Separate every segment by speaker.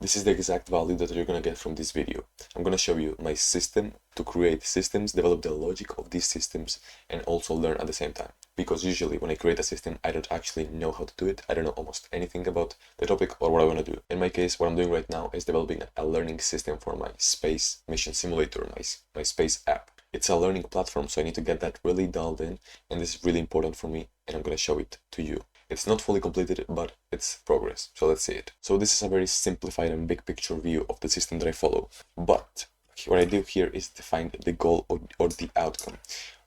Speaker 1: This is the exact value that you're gonna get from this video. I'm gonna show you my system to create systems, develop the logic of these systems, and also learn at the same time. Because usually when I create a system, I don't actually know how to do it. I don't know almost anything about the topic or what I wanna do. In my case, what I'm doing right now is developing a learning system for my space mission simulator, my space app. It's a learning platform, so I need to get that really dialed in, and this is really important for me, and I'm gonna show it to you. It's not fully completed, but it's progress, so let's see it. So this is a very simplified and big picture view of the system that I follow, but what I do here is define the goal or the outcome.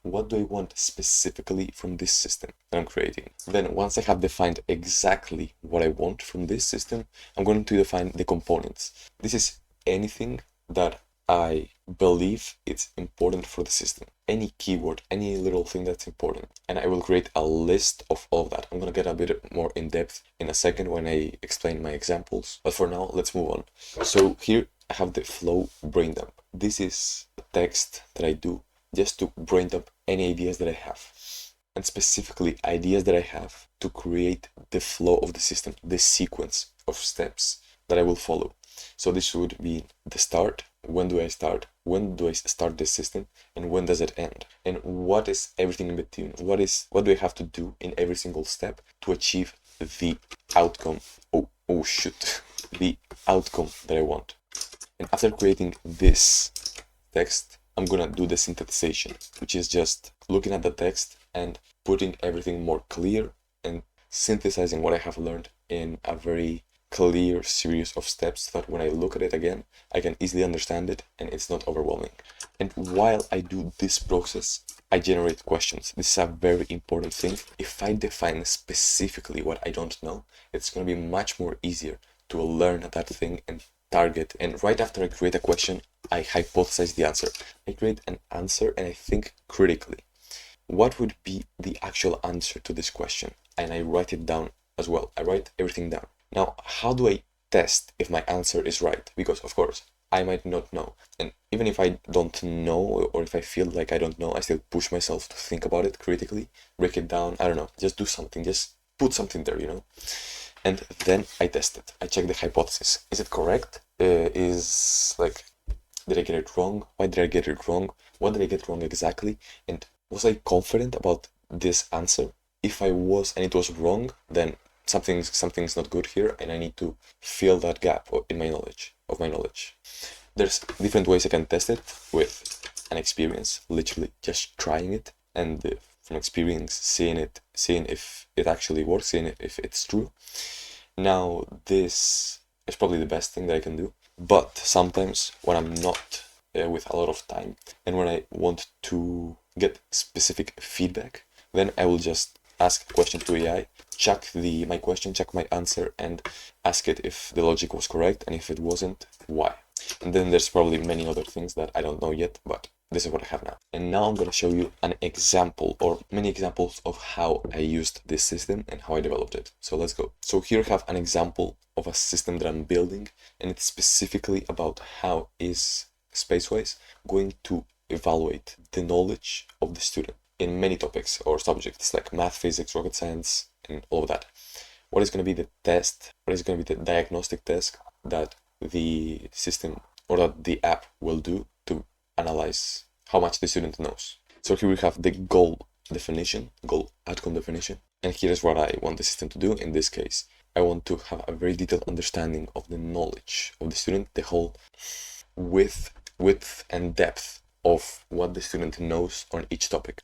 Speaker 1: What do I want specifically from this system that I'm creating? Then once I have defined exactly what I want from this system, I'm going to define the components. This is anything that I believe it's important for the system. Any keyword, any little thing that's important. And I will create a list of all of that. I'm gonna get a bit more in depth in a second when I explain my examples. But for now, let's move on. So here I have the flow brain dump. This is the text that I do just to brain dump any ideas that I have. And specifically ideas that I have to create the flow of the system, the sequence of steps that I will follow. So this would be the start. When do I start? When do I start this system? And when does it end? And what is everything in between? What do I have to do in every single step to achieve the outcome? Oh shoot. The outcome that I want. And after creating this text, I'm gonna do the synthesization, which is just looking at the text and putting everything more clear and synthesizing what I have learned in a very clear series of steps so that when I look at it again, I can easily understand it and it's not overwhelming. And while I do this process, I generate questions. This is a very important thing. If I define specifically what I don't know, it's going to be much more easier to learn that thing and target. And right after I create a question, I hypothesize the answer. I create an answer and I think critically. What would be the actual answer to this question? And I write it down as well. I write everything down. Now, how do I test if my answer is right? Because, of course, I might not know. And even if I don't know, or if I feel like I don't know, I still push myself to think about it critically, break it down, I don't know, just do something, just put something there, And then I test it. I check the hypothesis. Is it correct? Did I get it wrong? Why did I get it wrong? What did I get wrong exactly? And was I confident about this answer? If I was and it was wrong, then something's not good here, and I need to fill that gap in my knowledge. There's different ways I can test it with an experience, literally just trying it, and from experience seeing if it actually works, seeing if it's true. Now this is probably the best thing that I can do, but sometimes when I'm not with a lot of time and when I want to get specific feedback, then I will just ask a question to AI, check my question, check my answer, and ask it if the logic was correct, and if it wasn't, why. And then there's probably many other things that I don't know yet, but this is what I have now. And now I'm going to show you an example, or many examples of how I used this system and how I developed it. So let's go. So here I have an example of a system that I'm building, and it's specifically about how is SpaceWise going to evaluate the knowledge of the student in many topics or subjects like math, physics, rocket science, and all of that. What is going to be the test? What is going to be the diagnostic test that the system or that the app will do to analyze how much the student knows? So here we have the goal outcome definition. And here's what I want the system to do. In this case, I want to have a very detailed understanding of the knowledge of the student, the whole width and depth of what the student knows on each topic.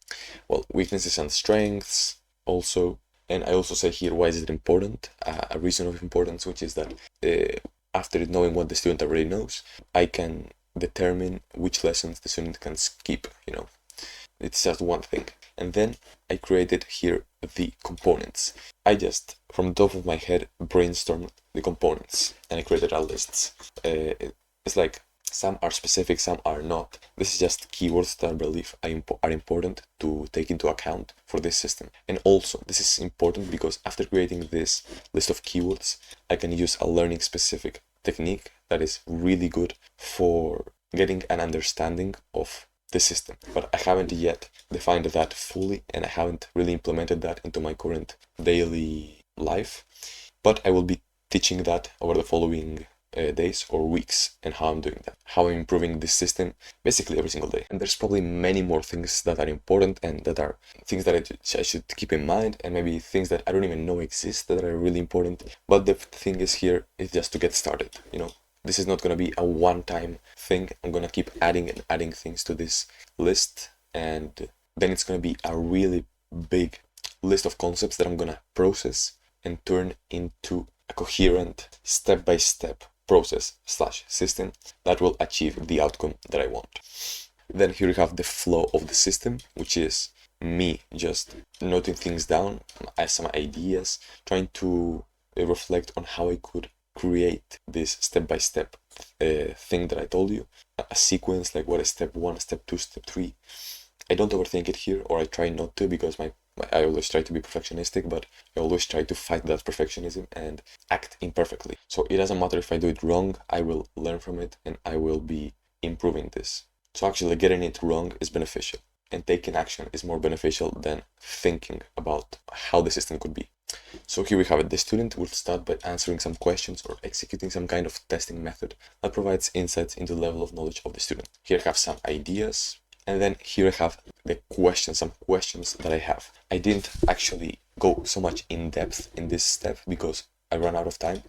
Speaker 1: Well, weaknesses and strengths also. And I also say here, why is it important? A reason of importance, which is that after knowing what the student already knows, I can determine which lessons the student can skip, It's just one thing. And then I created here the components. I just, from the top of my head, brainstormed the components and I created a list. It's like, some are specific, some are not. This is just keywords that I believe are important to take into account for this system. And also, this is important because after creating this list of keywords, I can use a learning specific technique that is really good for getting an understanding of the system. But I haven't yet defined that fully, and I haven't really implemented that into my current daily life. But I will be teaching that over the following days or weeks, and how I'm doing that, how I'm improving this system basically every single day. And there's probably many more things that are important and that are things that I should keep in mind, and maybe things that I don't even know exist that are really important. But the thing is here is just to get started, you know. This is not going to be a one-time thing. I'm going to keep adding and adding things to this list, and then it's going to be a really big list of concepts that I'm going to process and turn into a coherent step-by-step process / system that will achieve the outcome that I want. Then here you have the flow of the system, which is me just noting things down as some ideas, trying to reflect on how I could create this step-by-step thing that I told you, a sequence, like what is step 1, step 2, step 3. I don't overthink it here, or I try not to, because I always try to be perfectionistic, but I always try to fight that perfectionism and act imperfectly. So it doesn't matter if I do it wrong, I will learn from it and I will be improving this. So actually getting it wrong is beneficial, and taking action is more beneficial than thinking about how the system could be. So here we have it. The student will start by answering some questions or executing some kind of testing method that provides insights into the level of knowledge of the student. Here I have some ideas, and then here I have some questions that I have. I didn't actually go so much in depth in this step because I ran out of time,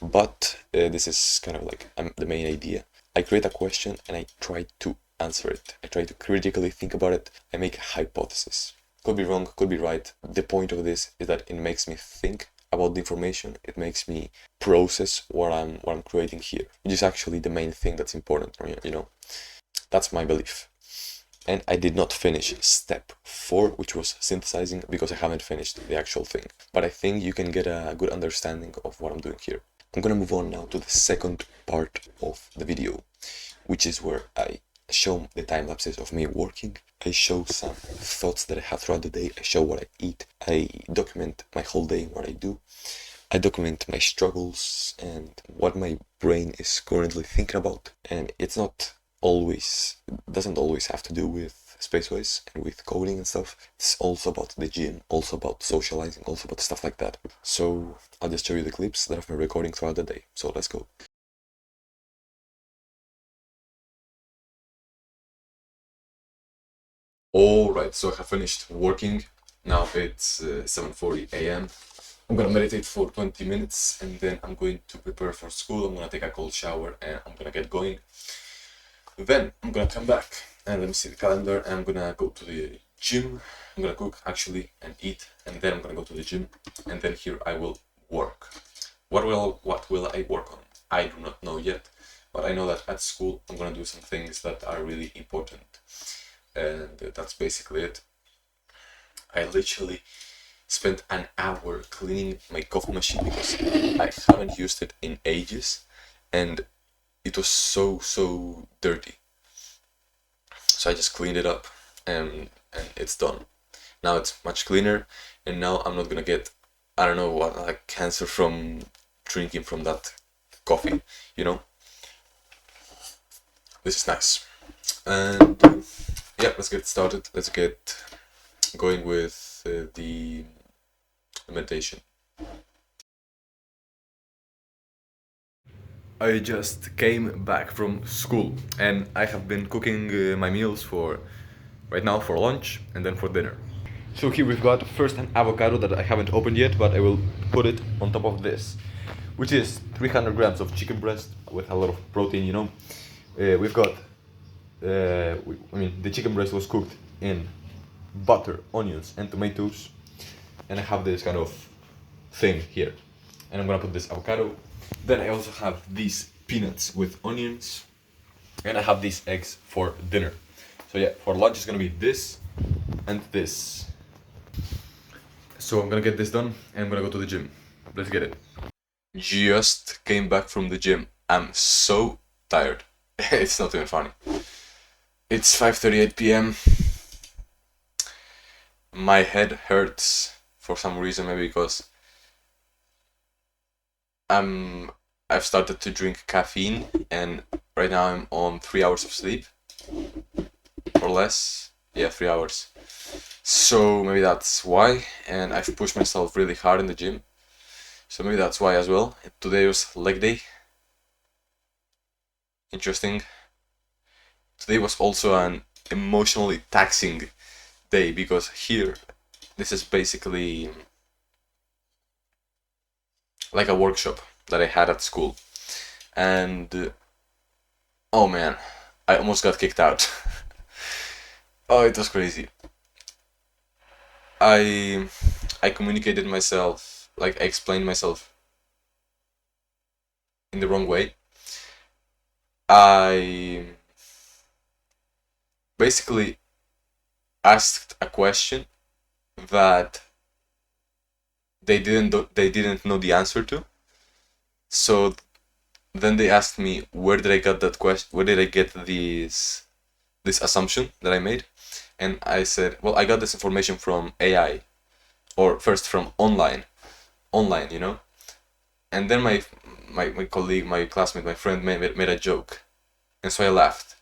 Speaker 1: but this is kind of like the main idea. I create a question and I try to answer it. I try to critically think about it. I make a hypothesis. Could be wrong, could be right. The point of this is that it makes me think about the information. It makes me process what I'm creating here, which is actually the main thing that's important, you know. That's my belief. And I did not finish step 4, which was synthesizing, because I haven't finished the actual thing. But I think you can get a good understanding of what I'm doing here. I'm gonna move on now to the second part of the video, which is where I show the time lapses of me working. I show some thoughts that I have throughout the day. I show what I eat. I document my whole day, what I do. I document my struggles and what my brain is currently thinking about. And it doesn't always have to do with SpaceWise and with coding and stuff. It's also about the gym, also about socializing, also about stuff like that. So I'll just show you the clips that I've been recording throughout the day. So let's go. Alright, so I have finished working. Now it's 7:40 a.m. I'm gonna meditate for 20 minutes and then I'm going to prepare for school. I'm gonna take a cold shower and I'm gonna get going. Then I'm gonna come back and let me see the calendar, and I'm gonna go to the gym. I'm gonna cook actually and eat, and then I'm gonna go to the gym, and then here I will work. What will I work on? I do not know yet, but I know that at school I'm gonna do some things that are really important, and that's basically it. I literally spent an hour cleaning my coffee machine because I haven't used it in ages, and it was so dirty. So I just cleaned it up and it's done. Now it's much cleaner, and now I'm not gonna get, I don't know what, like cancer from drinking from that coffee, you know. This is nice. And yeah, let's get started. Let's get going with the meditation. I just came back from school and I have been cooking my meals for right now for lunch and then for dinner. So here we've got first an avocado that I haven't opened yet, but I will put it on top of this, which is 300 grams of chicken breast with a lot of protein, you know. We've got, the chicken breast was cooked in butter, onions and tomatoes, and I have this kind of thing here, and I'm gonna put this avocado. Then I also have these peanuts with onions, and I have these eggs for dinner. So yeah, for lunch it's gonna be this and this. So I'm gonna get this done and I'm gonna go to the gym. Let's get it. Just came back from the gym. I'm so tired. It's not even funny. It's 5:38 p.m. My head hurts for some reason, maybe because I've started to drink caffeine, and right now I'm on 3 hours of sleep or less. Yeah, 3 hours. So maybe that's why, and I've pushed myself really hard in the gym, so maybe that's why as well. Today was leg day, interesting. Today was also an emotionally taxing day because here, this is basically like a workshop that I had at school. And oh man, I almost got kicked out. Oh, it was crazy. I I communicated myself, like I explained myself in the wrong way. I basically asked a question that they didn't know the answer to. So then they asked me where did I get that question? Where did I get this assumption that I made? And I said, well, I got this information from AI, or first from online, you know. And then my colleague, my classmate, my friend made a joke, and so I laughed.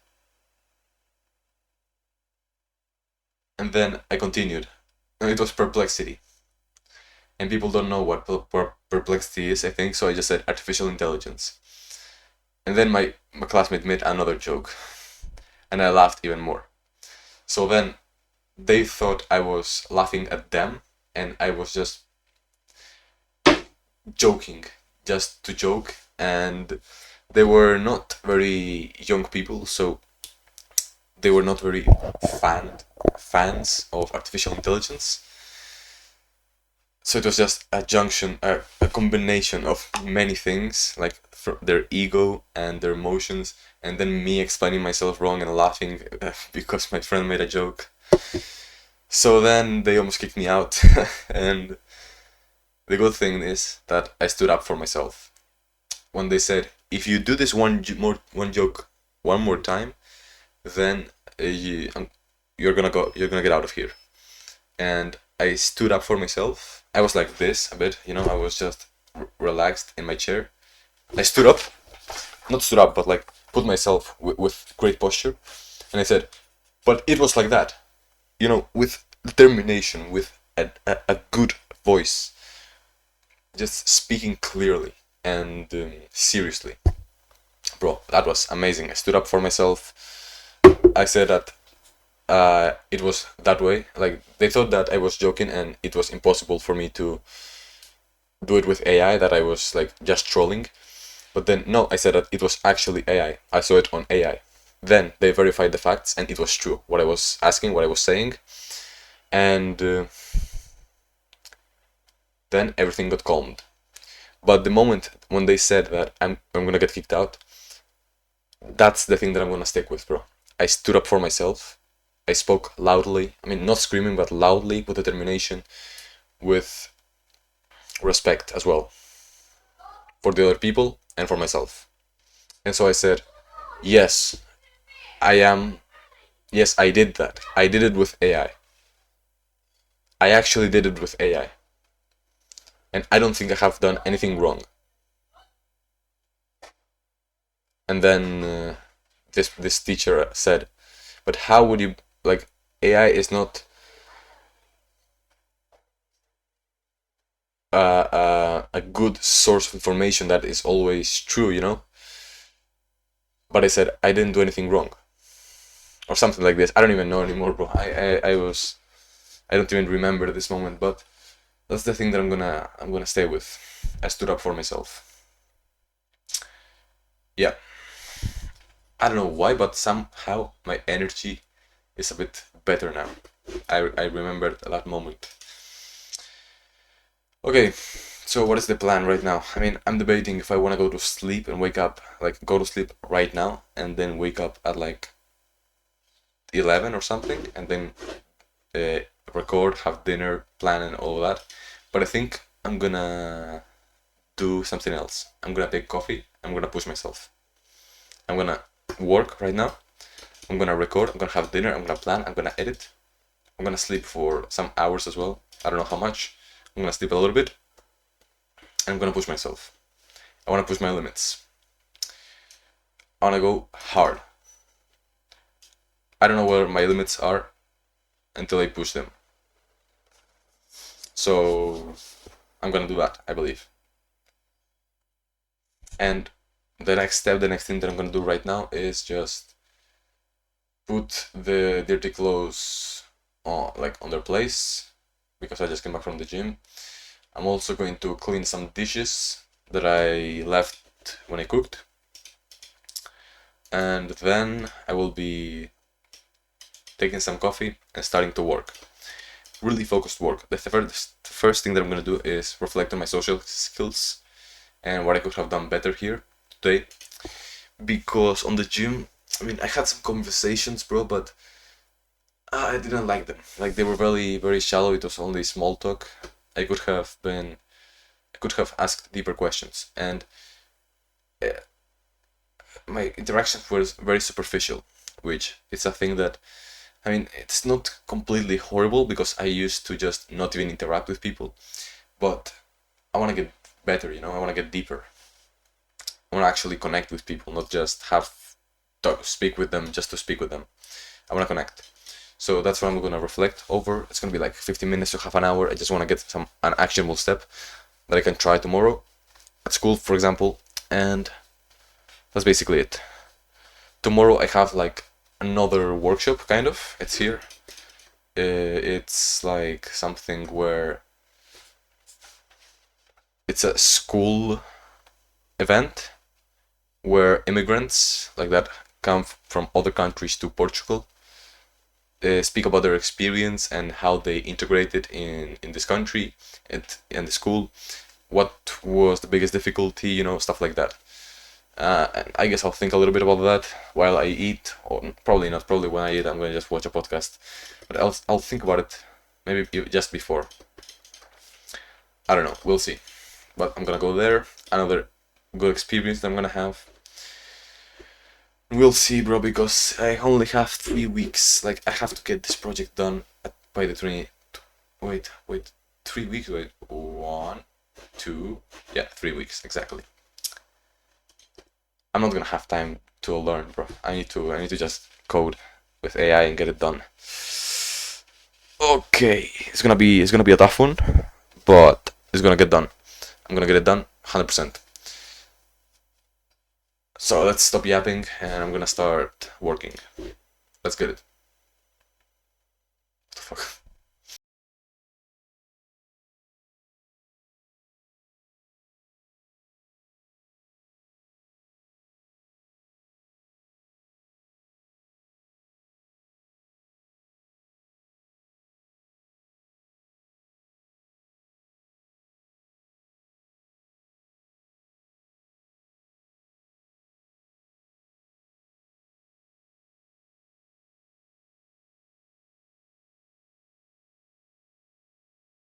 Speaker 1: And then I continued. And it was perplexity. And people don't know what perplexity is, I think, so I just said artificial intelligence. And then my classmate made another joke, and I laughed even more. So then they thought I was laughing at them, and I was just joking, just to joke. And they were not very young people, so they were not very fans of artificial intelligence. So it was just a junction, a combination of many things, like their ego and their emotions, and then me explaining myself wrong and laughing because my friend made a joke. So then they almost kicked me out, and the good thing is that I stood up for myself. When they said, if you do this one joke one more time, then you're gonna get out of here. And I stood up for myself. I was like this a bit, you know, I was just relaxed in my chair. I stood up, not stood up, but like put myself with great posture. And I said, but it was like that, you know, with determination, with a good voice, just speaking clearly and seriously. Bro, that was amazing. I stood up for myself. I said that it was that way. Like, they thought that I was joking and it was impossible for me to do it with AI, that I was like just trolling. But then, no, I said that it was actually AI. I saw it on AI. Then they verified the facts and it was true. What I was asking, what I was saying. And then everything got calmed. But the moment when they said that I'm gonna get kicked out, that's the thing that I'm gonna stick with, bro. I stood up for myself. I spoke loudly. I mean, not screaming, but loudly, with determination, with respect as well, for the other people and for myself. And so I said, yes, I am. Yes, I did that. I did it with AI. I actually did it with AI. And I don't think I have done anything wrong. And then this teacher said, but how would you, like, AI is not a good source of information that is always true, you know? But I said, I didn't do anything wrong. Or something like this. I don't even know anymore, bro. I don't even remember this moment, but that's the thing that I'm gonna stay with. I stood up for myself. Yeah. I don't know why, but somehow my energy is a bit better now. I remembered that moment. Okay, so what is the plan right now? I mean, I'm debating if I want to go to sleep and wake up, like go to sleep right now and then wake up at like 11 or something, and then record, have dinner, plan and all that. But I think I'm gonna do something else. I'm gonna take coffee. I'm gonna push myself. I'm gonna work right now. I'm gonna record. I'm gonna have dinner. I'm gonna plan. I'm gonna edit. I'm gonna sleep for some hours as well. I don't know how much. I'm gonna sleep a little bit. And I'm gonna push myself. I wanna push my limits. I wanna go hard. I don't know where my limits are until I push them. So I'm gonna do that, I believe. And the next thing that I'm gonna do right now is just put the dirty clothes on their place, because I just came back from the gym. I'm also going to clean some dishes that I left when I cooked, and then I will be taking some coffee and starting to work. Really focused work. The first thing that I'm gonna do is reflect on my social skills and what I could have done better here today. Because on the gym, I mean, I had some conversations, bro, but I didn't like them. Like, they were very, very shallow. It was only small talk. I could have asked deeper questions, and my interactions were very superficial, which is a thing that, I mean, it's not completely horrible because I used to just not even interact with people, but I want to get better, I want to get deeper. I want to actually connect with people, not just speak with them just to speak with them. I want to connect. So that's what I'm going to reflect over. It's going to be like 15 minutes to half an hour. I just want to get an actionable step that I can try tomorrow at school, for example, and that's basically it. Tomorrow I have like another workshop, kind of. It's here. It's like something where it's a school event where immigrants like that come from other countries to Portugal speak about their experience and how they integrated in this country and in the school. What was the biggest difficulty, stuff like that. And I guess I'll think a little bit about that while I eat, or probably not. Probably when I eat, I'm gonna just watch a podcast. But I'll think about it maybe just before. I don't know. We'll see. But I'm gonna go there. Another good experience that I'm gonna have. We'll see, bro. Because I only have 3 weeks. Like, I have to get this project done by the 20. Wait. 3 weeks. Wait. 1, 2. Yeah, 3 weeks exactly. I'm not gonna have time to learn, bro. I need to just code with AI and get it done. Okay, it's gonna be a tough one, but it's gonna get done. I'm gonna get it done 100%. So let's stop yapping and I'm gonna start working. Let's get it.